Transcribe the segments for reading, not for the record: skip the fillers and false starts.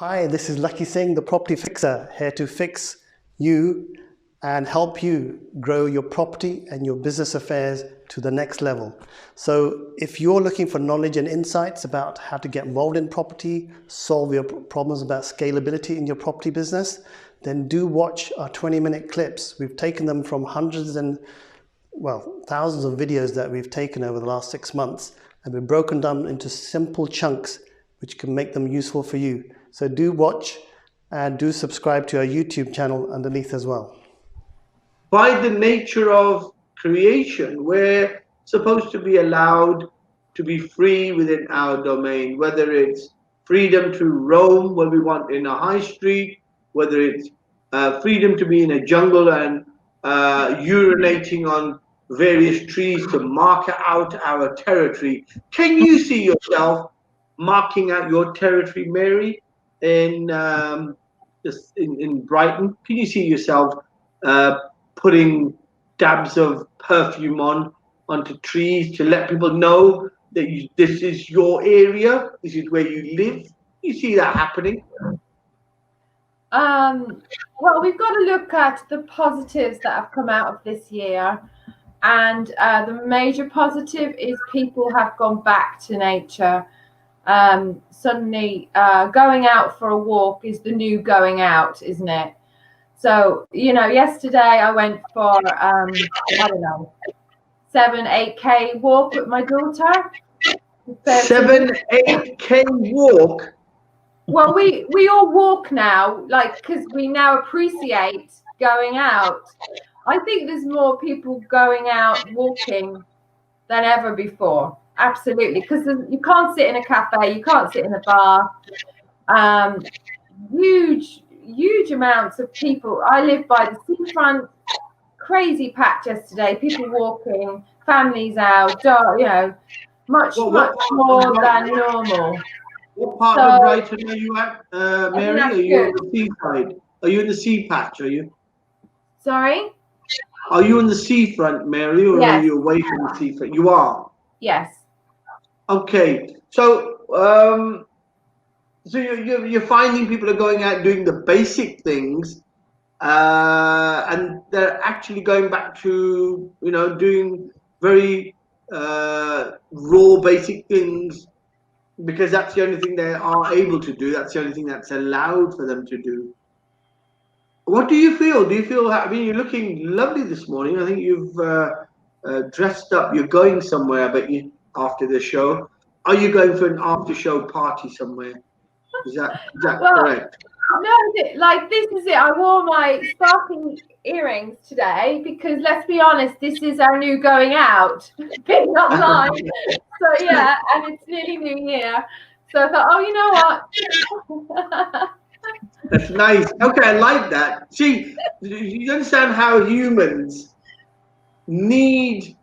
Hi, this is Lakhi Singh, the property fixer, here to fix you and help you grow your property and your business affairs to the next level. So if you're looking for knowledge and insights about how to get involved in property, solve your problems about scalability in your property business, then do watch our 20-minute clips. We've taken them from hundreds and, thousands of videos that we've taken over the last 6 months, and we've broken them into simple chunks which can make them useful for you. So do watch and do subscribe to our YouTube channel underneath as well. By the nature of creation, we're supposed to be allowed to be free within our domain, whether it's freedom to roam where we want in a high street, whether it's freedom to be in a jungle and urinating on various trees to mark out our territory. Can you see yourself marking out your territory, Mary, in Brighton? Can you see yourself putting dabs of perfume onto trees to let people know that this is your area, this is where you live? You see that happening? Well, we've got to look at the positives that have come out of this year, and the major positive is people have gone back to nature. Suddenly going out for a walk is the new going out, isn't it? So, yesterday I went for, 7-8K walk with my daughter. 7-8K walk? Well, we all walk now, because we now appreciate going out. I think there's more people going out walking than ever before. Absolutely, because you can't sit in a cafe, you can't sit in a bar. Huge amounts of people. I live by the seafront. Crazy packed yesterday. People walking, families out. Much more than normal. What part of Brighton are you at, Mary? Are you on the seaside? Are you in the sea patch? Are you? Sorry. Are you on the seafront, Mary, or yes. Are you away from the seafront? You are. Yes. Okay. So, you're finding people are going out doing the basic things, and they're actually going back to doing very raw basic things because that's the only thing they are able to do. That's the only thing that's allowed for them to do. What do you feel? Do you feel? I mean, you're looking lovely this morning. I think you've dressed up. You're going somewhere, but after the show, are you going for an after-show party somewhere? Is that correct? No, this is it. I wore my sparkling earrings today because, let's be honest, this is our new going out, being online. So yeah, and it's nearly New Year. So I thought, you know what? That's nice. Okay, I like that. See, you understand how humans need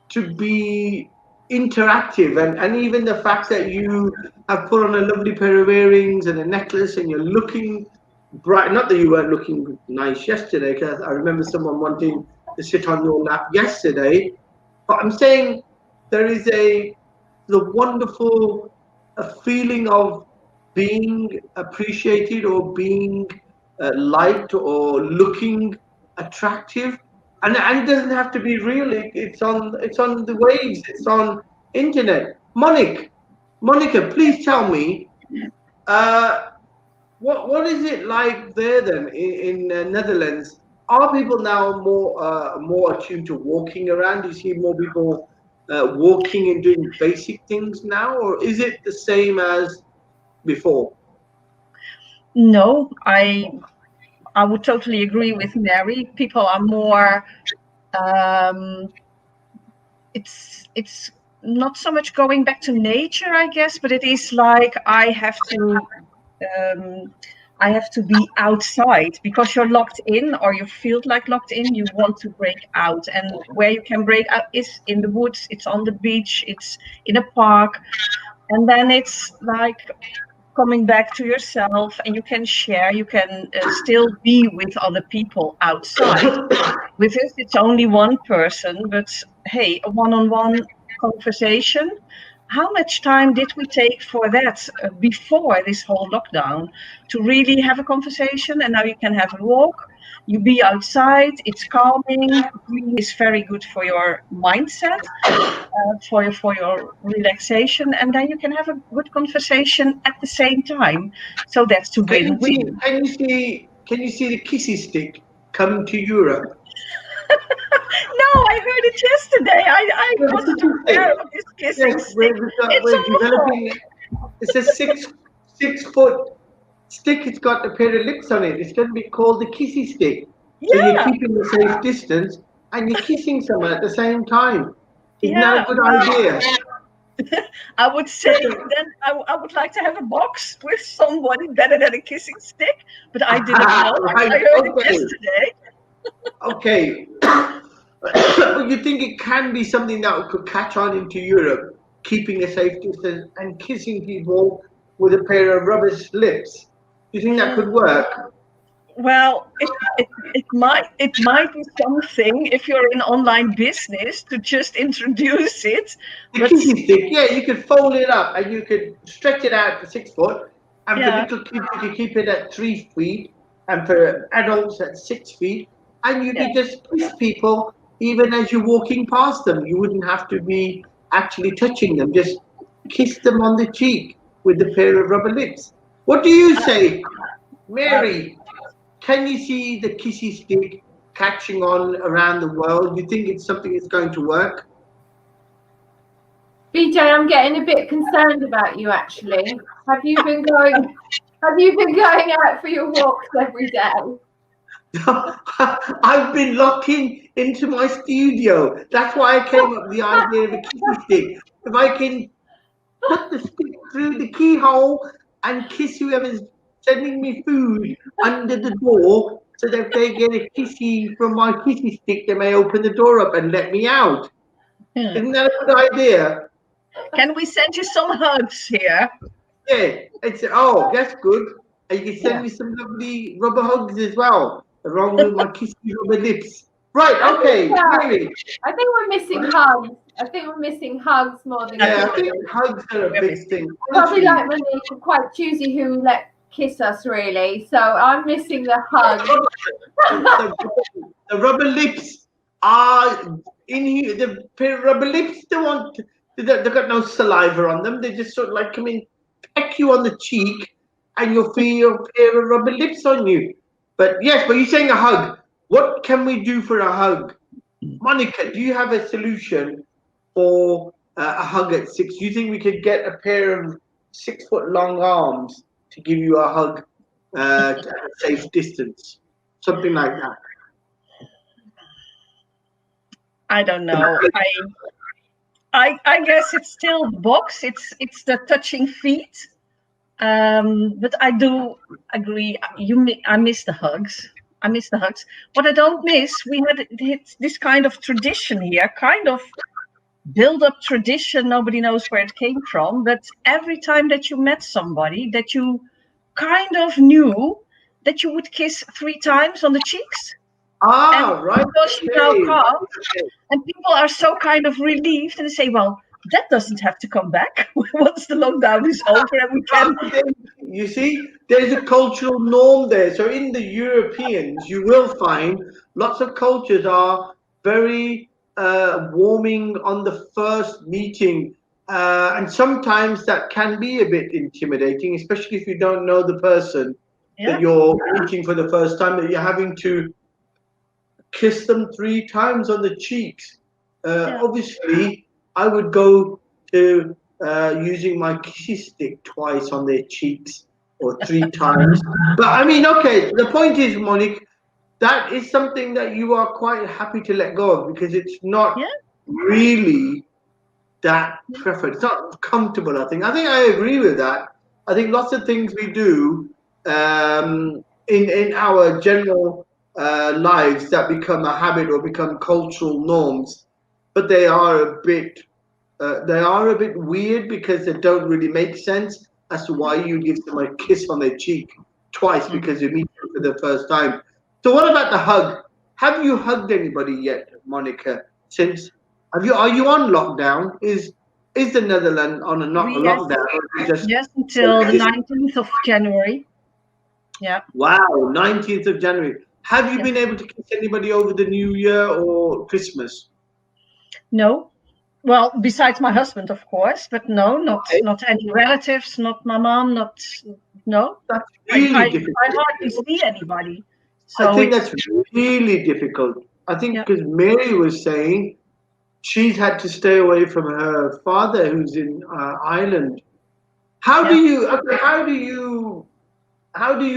to be interactive, and even the fact that you have put on a lovely pair of earrings and a necklace and you're looking bright. Not that you weren't looking nice yesterday, because I remember someone wanting to sit on your lap yesterday, but I'm saying there is the wonderful feeling of being appreciated or being liked or looking attractive. And it doesn't have to be real. It's on the waves. It's on internet. Monica, please tell me, what is it like there then in Netherlands? Are people now more attuned to walking around? Do you see more people walking and doing basic things now, or is it the same as before? No, I would totally agree with Mary. People are more. It's not so much going back to nature, I guess, but it is like I have to be outside because you're locked in, or you feel like locked in. You want to break out, and where you can break out is in the woods. It's on the beach. It's in a park, and then it's like coming back to yourself, and you can share, you can still be with other people outside. With us, it's only one person, but hey, a one-on-one conversation how much time did we take for that before this whole lockdown to really have a conversation? And now you can have a walk, you be outside, it's calming, it's very good for your mindset, for your relaxation, and then you can have a good conversation at the same time. So that's to win-win. Can you see the kissy stick coming to Europe? No, I heard it yesterday. I wasn't aware of this kissing stick. It's a 6 foot stick. It's got a pair of lips on it. It's going to be called the kissy stick. Yeah. So you're keeping a safe distance and you're kissing someone at the same time. Isn't that a good idea? I would say then I would like to have a box with somebody better than a kissing stick, but I didn't know. Right, I heard it yesterday. Okay. But you think it can be something that could catch on into Europe, keeping a safe distance and kissing people with a pair of rubber lips? Do you think that could work? Well, it might be something if you're in online business to just introduce it. The kissy stick, yeah, you could fold it up and you could stretch it out to 6 foot, and for little kids you could keep it at 3 feet, and for adults at 6 feet, and you could just kiss people even as you're walking past them. You wouldn't have to be actually touching them, just kiss them on the cheek with a pair of rubber lips. What do you say, Mary? Can you see the kissy stick catching on around the world? Do you think it's something that's going to work? BJ, I'm getting a bit concerned about you actually. Have you been going out for your walks every day? I've been locking into my studio. That's why I came up with the idea of a kissy stick. If I can put the stick through the keyhole and kiss whoever's sending me food under the door, so that if they get a kissy from my kissy stick, they may open the door up and let me out. Isn't that a good idea? Can we send you some hugs here? Yeah, that's good. And you can send me some lovely rubber hugs as well, along with my kissy rubber lips. Right, okay. I think we're missing hugs. I think we're missing hugs more than I think hugs are a big thing. Probably like Monique, we're quite choosy who let kiss us really. So I'm missing the hug. The rubber lips are in here. The pair of rubber lips, they've got no saliva on them. They just sort of like come in, peck you on the cheek, and you'll feel a pair of rubber lips on you. But yes, but you're saying a hug. What can we do for a hug? Monica, do you have a solution for a hug at 6? Do you think we could get a pair of 6 foot long arms to give you a hug at a safe distance? Something like that. I don't know. I guess it's still box. It's the touching feet. But I do agree. I miss the hugs. What I don't miss, we had this kind of tradition here, kind of build-up tradition. Nobody knows where it came from, but every time that you met somebody that you kind of knew, that you would kiss 3 times on the cheeks. Right. Because you now come, and people are so kind of relieved, and they say, well, that doesn't have to come back once the lockdown is over and we can. You see, there's a cultural norm there. So in the Europeans, you will find lots of cultures are very warming on the first meeting. And sometimes that can be a bit intimidating, especially if you don't know the person that you're meeting for the first time, that you're having to kiss them 3 times on the cheeks. Obviously, I would go to using my kissy stick twice on their cheeks or 3 times. But I mean, okay, the point is, Monique, that is something that you are quite happy to let go of, because it's not really that preferred. It's not comfortable, I think. I agree with that. I think lots of things we do in our general lives that become a habit or become cultural norms, but they are a bit weird because they don't really make sense as to why you give them a kiss on their cheek twice because you meet them for the first time. So what about the hug? Have you hugged anybody yet, Monica? Are you on lockdown? Is is the Netherlands on a lockdown? Yes, until the 19th of January. Yeah. Wow, 19th of January. Have you been able to kiss anybody over the New Year or Christmas? No. Well, besides my husband, of course, but no, not any relatives, not my mom, no. That's really difficult. I hardly see anybody. So I think that's really difficult. I think because Mary was saying she's had to stay away from her father who's in Ireland. How do you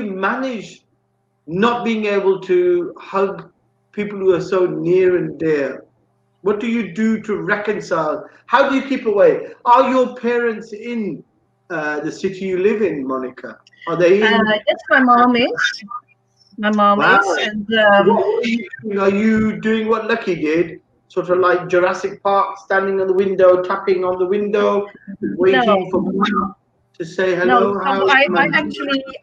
manage not being able to hug people who are so near and dear? What do you do to reconcile? How do you keep away? Are your parents in the city you live in, Monica? Are they in? Yes, my mom is. My mom is. And are you doing what Lakhi did? Sort of like Jurassic Park, standing on the window, tapping on the window, waiting for mom to say hello? No, I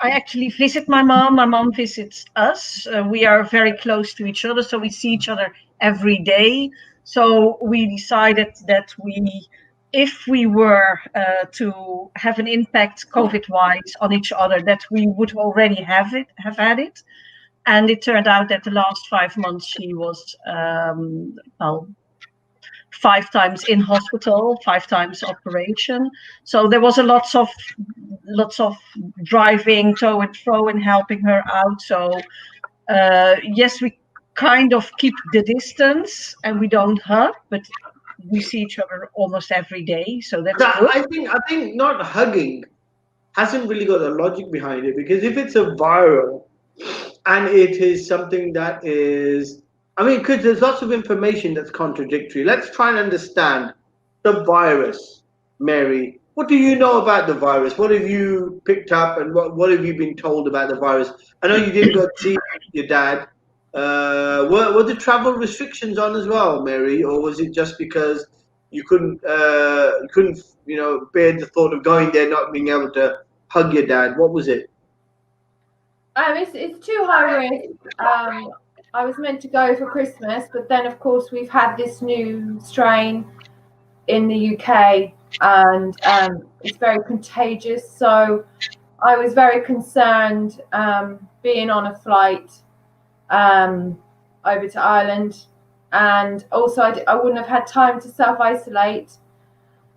actually visit my mom. My mom visits us. We are very close to each other, so we see each other every day. So we decided that if we were to have an impact COVID-wise on each other, that we would already have had it. And it turned out that the last 5 months she was 5 times in hospital, 5 times operation. So there was lots of driving to and fro and helping her out. So yes, we kind of keep the distance and we don't hug, but we see each other almost every day. So that's good. I think not hugging hasn't really got a logic behind it, because if it's a viral and it is something that is, because there's lots of information that's contradictory. Let's try and understand the virus, Mary. What do you know about the virus? What have you picked up, and what have you been told about the virus? I know you didn't go to see your dad. Were the travel restrictions on as well, Mary, or was it just because you couldn't bear the thought of going there, not being able to hug your dad? What was it? It's too high risk. I was meant to go for Christmas, but then of course we've had this new strain in the UK, and it's very contagious. So I was very concerned being on a flight over to Ireland, and also I wouldn't have had time to self-isolate.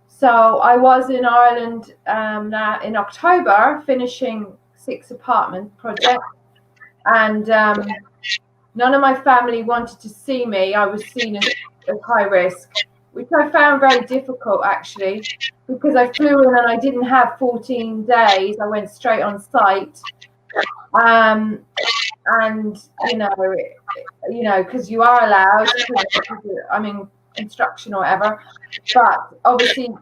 So I was in Ireland now in October, finishing 6 apartment projects, and none of my family wanted to see me. I was seen as high risk, which I found very difficult actually, because I flew in and I didn't have 14 days. I went straight on site, and because you are allowed, instruction or whatever. But obviously,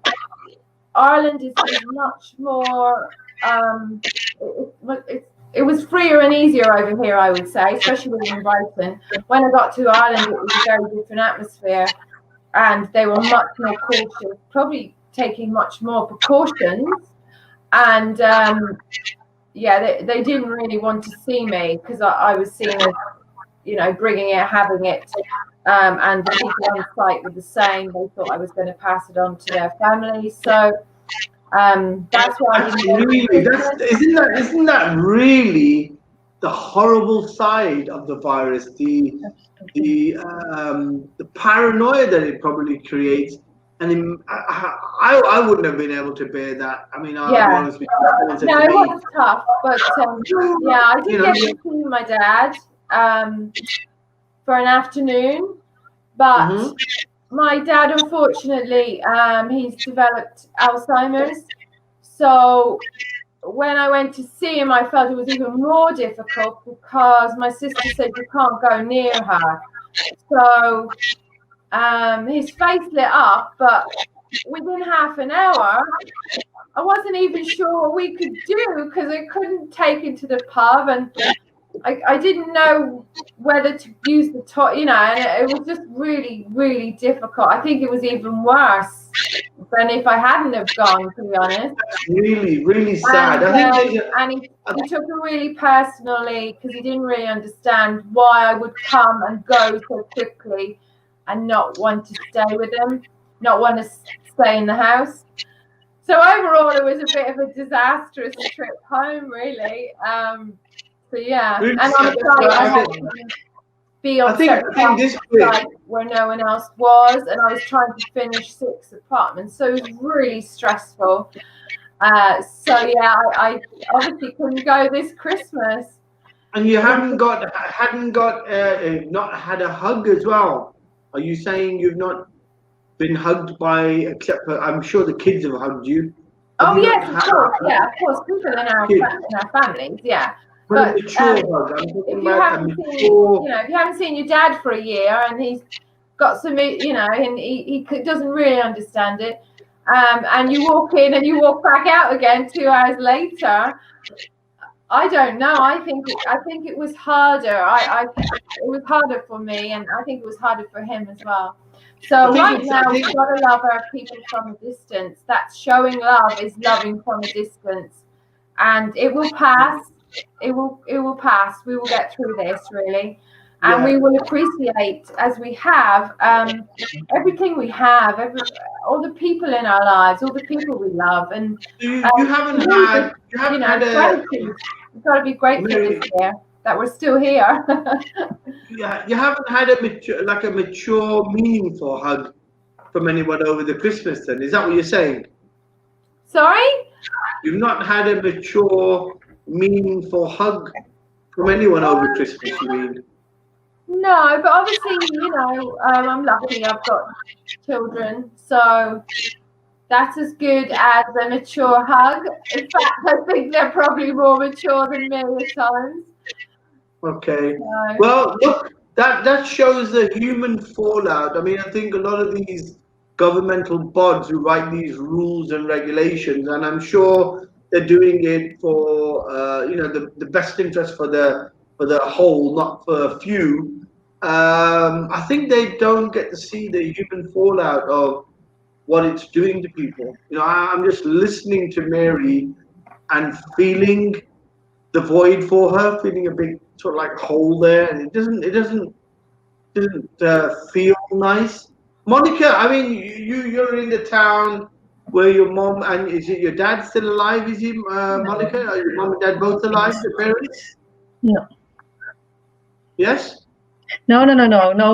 Ireland is much more. It was freer and easier over here, I would say, especially in Brighton. When I got to Ireland, it was a very different atmosphere, and they were much more cautious, probably taking much more precautions. And they didn't really want to see me because I was seen as, bringing it, having it, and the people on site were the same. They thought I was going to pass it on to their families. So that's why isn't that really the horrible side of the virus, the paranoia that it probably creates. And I wouldn't have been able to bear that. It was tough, but I did get to see my dad for an afternoon, but my dad, unfortunately, he's developed Alzheimer's. So when I went to see him, I felt it was even more difficult because my sister said you can't go near her. So his face lit up, but within half an hour, I wasn't even sure what we could do because I couldn't take him to the pub, and I didn't know whether to use the toilet, and it was just really, really difficult. I think it was even worse than if I hadn't have gone, to be honest. That's really, really sad. And he took it really personally because he didn't really understand why I would come and go so quickly and not want to stay with him. not want to stay in the house. So overall, it was a bit of a disastrous trip home, really. So yeah, Really? and on the site, I had to be on certain sites where no one else was, and I was trying to finish 6 apartments, so it was really stressful. So yeah, I obviously couldn't go this Christmas. And you hadn't not had a hug as well. Are you saying you've not been hugged by, except for, I'm sure the kids have hugged you? Oh yes, of course. Yeah, of course. People in our families, yeah. But if you haven't seen your dad for a year and he's got some, and he doesn't really understand it, and you walk in and you walk back out again 2 hours later, I don't know. I think it was harder. It was harder for me, and I think it was harder for him as well. So right now we've got to love our people from a distance. That's showing love, is loving from a distance, and it will pass. It will pass. We will get through this, really, and we will appreciate, as we have, everything we have, all the people in our lives, all the people we love, and you haven't had gratitude. We've got to be grateful this year that we're still here. Yeah, you haven't had a mature, meaningful hug from anyone over the Christmas. Then is that what you're saying? Sorry? You've not had a mature, meaningful hug from anyone over Christmas, you mean? No, but obviously, I'm lucky. I've got children, so that's as good as a mature hug. In fact, I think they're probably more mature than me at times. Okay. Well, look, that shows the human fallout. I mean, I think a lot of these governmental bods who write these rules and regulations, and I'm sure they're doing it for the best interest for the whole, not for a few. I think they don't get to see the human fallout of what it's doing to people. I'm just listening to Mary and feeling the void for her, feeling a big sort of like hole there, and it doesn't feel nice. Monica, I mean, you're in the town where your mom, and is it your dad still alive? Is he, Monica? Are your mom and dad both alive? Your parents? No. Yes. No.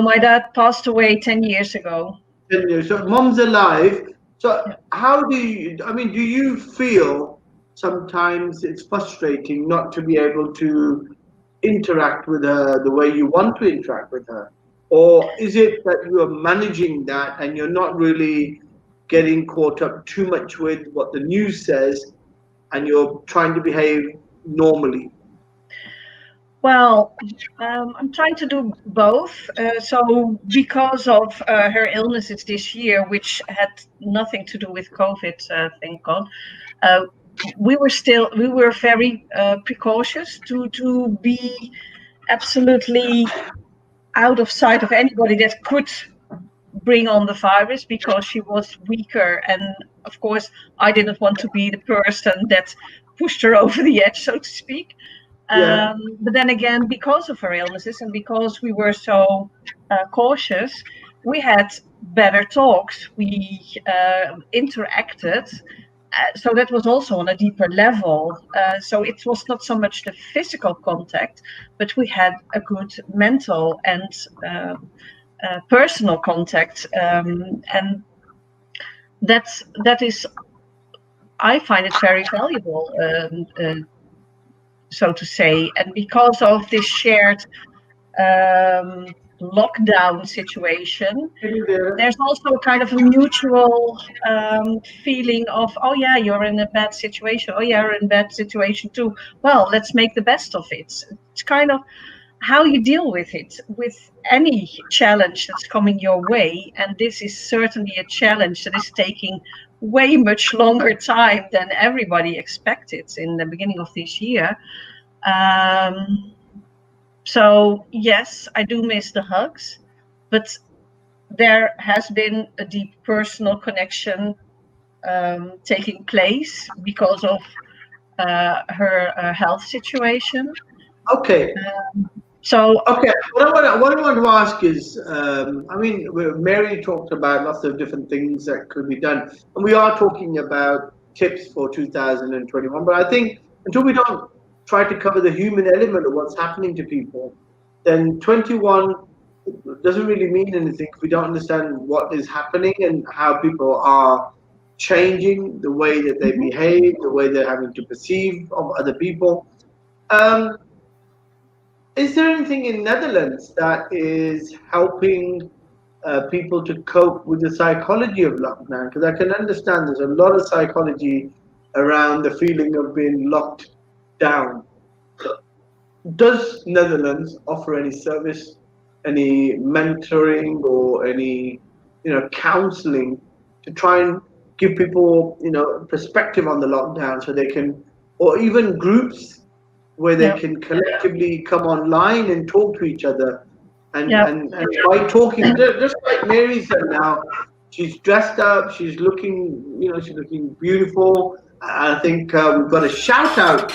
My dad passed away 10 years ago. 10 years. So mom's alive. So how do you feel sometimes it's frustrating not to be able to interact with her the way you want to interact with her? Or is it that you are managing that and you're not really getting caught up too much with what the news says and you're trying to behave normally? Well, I'm trying to do both. So because of her illnesses this year, which had nothing to do with COVID, thank God, we were very precautious to be absolutely out of sight of anybody that could bring on the virus, because she was weaker, and of course I didn't want to be the person that pushed her over the edge, so to speak. But then again, because of her illnesses and because we were so cautious, we had better talks, we interacted, so that was also on a deeper level. So it was not so much the physical contact, but we had a good mental and personal contact, and that is, I find it very valuable, so to say. And because of this shared lockdown situation, there's also a kind of a mutual feeling of, oh yeah, you're in a bad situation, oh yeah, you're in a bad situation too, well, let's make the best of it. It's kind of how you deal with it, with any challenge that's coming your way. And this is certainly a challenge that is taking way much longer time than everybody expected in the beginning of this year. So yes, I do miss the hugs, but there has been a deep personal connection taking place because of her health situation. Okay. So okay, what I want to ask is, I mean, Mary talked about lots of different things that could be done, and we are talking about tips for 2021. But I think until we don't try to cover the human element of what's happening to people, then 21 doesn't really mean anything if we don't understand what is happening and how people are changing the way that they behave, the way they're having to perceive of other people. Is there anything in Netherlands that is helping people to cope with the psychology of lockdown? Because I can understand there's a lot of psychology around the feeling of being locked down. Does Netherlands offer any service, any mentoring, or any, counseling to try and give people, perspective on the lockdown, so they can, or even groups where they can collectively come online and talk to each other, and by talking, just like Mary said, now she's dressed up, she's looking, she's looking beautiful. I think we've got a shout out